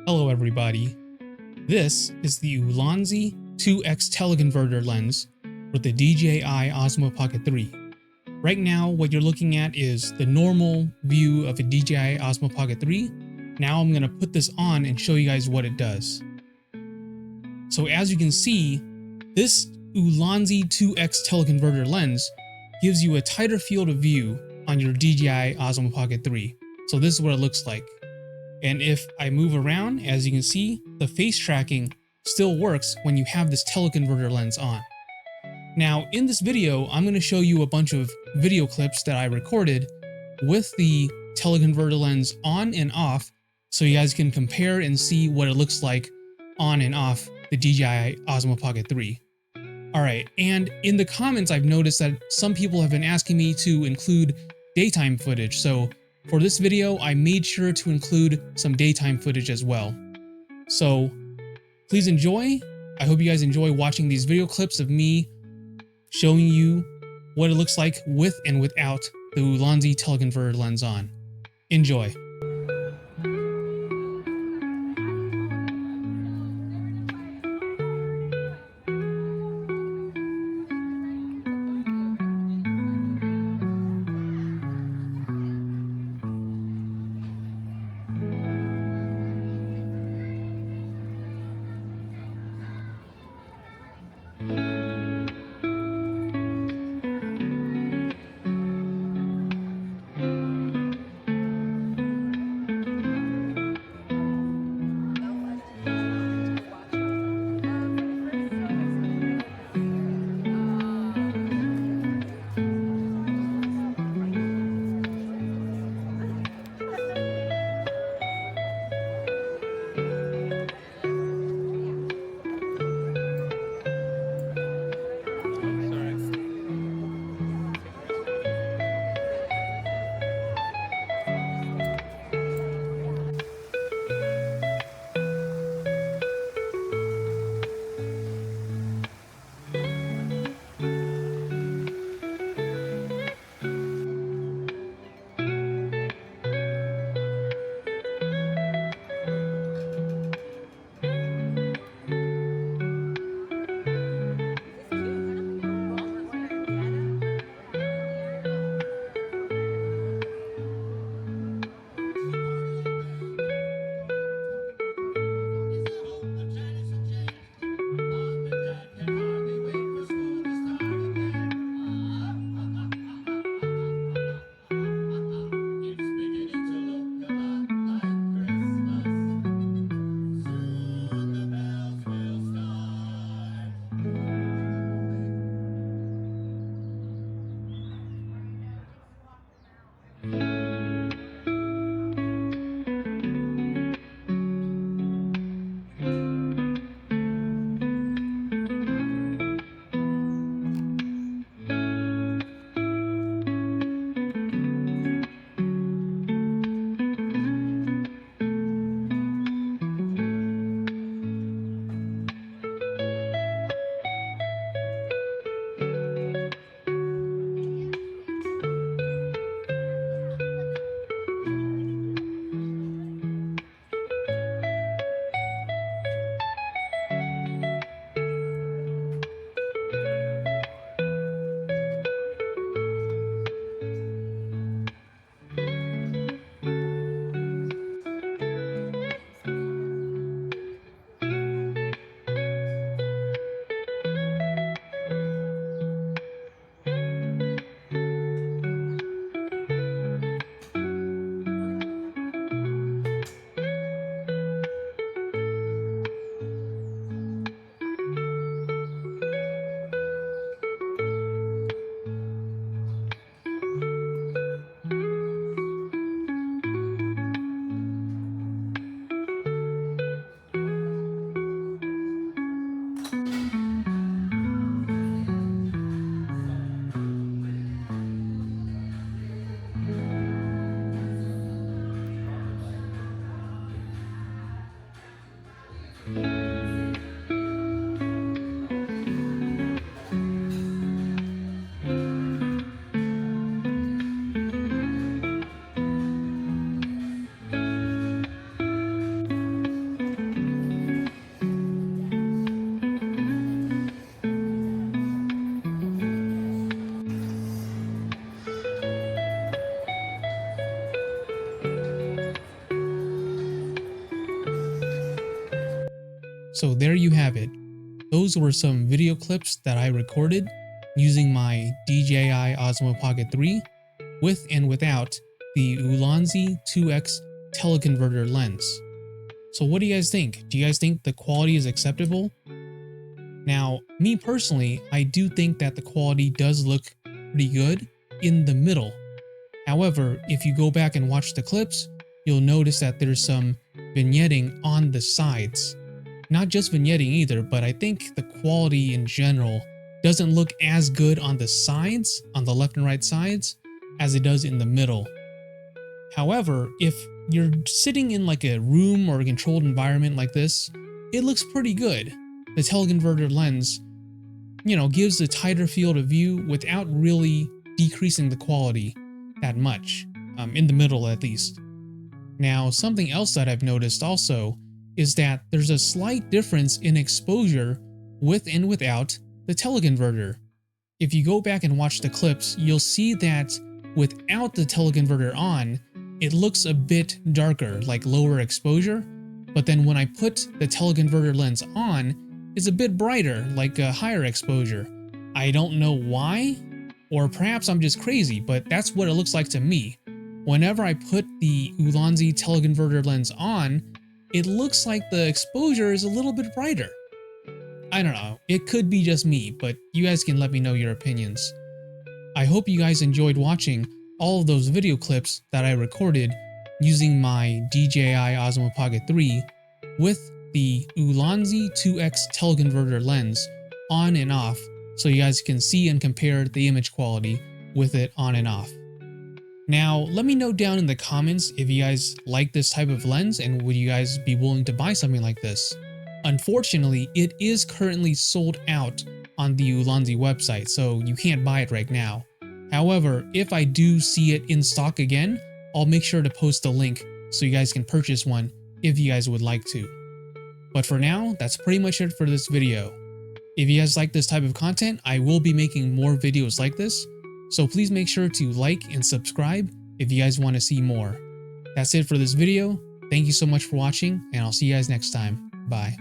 Hello everybody, this is the Ulanzi 2X teleconverter lens for the DJI Osmo Pocket 3. Right now what you're looking at is the normal view of a DJI Osmo Pocket 3. Now I'm going to put this on and show you guys what it does. So as you can see, this Ulanzi 2X teleconverter lens gives you a tighter field of view on your DJI Osmo Pocket 3. So this is what it looks like. And if I move around, as you can see, the face tracking still works when you have this teleconverter lens on. Now, in this video, I'm going to show you a bunch of video clips that I recorded with the teleconverter lens on and off, so you guys can compare and see what it looks like on and off the DJI Osmo Pocket 3. Alright, and in the comments I've noticed that some people have been asking me to include daytime footage, so for this video, I made sure to include some daytime footage as well. So please enjoy. I hope you guys enjoy watching these video clips of me showing you what it looks like with and without the Ulanzi teleconverter lens on. Enjoy. So there you have it. Those were some video clips that I recorded using my DJI Osmo Pocket 3 with and without the Ulanzi 2X teleconverter lens. So what do you guys think? Do you guys think the quality is acceptable? Now, me personally, I do think that the quality does look pretty good in the middle. However, if you go back and watch the clips, you'll notice that there's some vignetting on the sides. Not just vignetting either, but I think the quality in general doesn't look as good on the sides, on the left and right sides, as it does in the middle. However, if you're sitting in like a room or a controlled environment like this, it looks pretty good. The teleconverter lens, gives a tighter field of view without really decreasing the quality that much, in the middle at least. Now, something else that I've noticed also is that there's a slight difference in exposure with and without the teleconverter. If you go back and watch the clips, you'll see that without the teleconverter on, it looks a bit darker, like lower exposure, but then when I put the teleconverter lens on, it's a bit brighter, like a higher exposure. I don't know why, or perhaps I'm just crazy, but that's what it looks like to me. Whenever I put the Ulanzi teleconverter lens on, it looks like the exposure is a little bit brighter. I don't know, it could be just me, but you guys can let me know your opinions. I hope you guys enjoyed watching all of those video clips that I recorded using my DJI Osmo Pocket 3 with the Ulanzi 2X teleconverter lens on and off, so you guys can see and compare the image quality with it on and off. Now, let me know down in the comments if you guys like this type of lens and would you guys be willing to buy something like this. Unfortunately, it is currently sold out on the Ulanzi website, so you can't buy it right now. However, if I do see it in stock again, I'll make sure to post the link so you guys can purchase one if you guys would like to. But for now, that's pretty much it for this video. If you guys like this type of content, I will be making more videos like this, so please make sure to like and subscribe if you guys want to see more. That's it for this video. Thank you so much for watching, and I'll see you guys next time. Bye.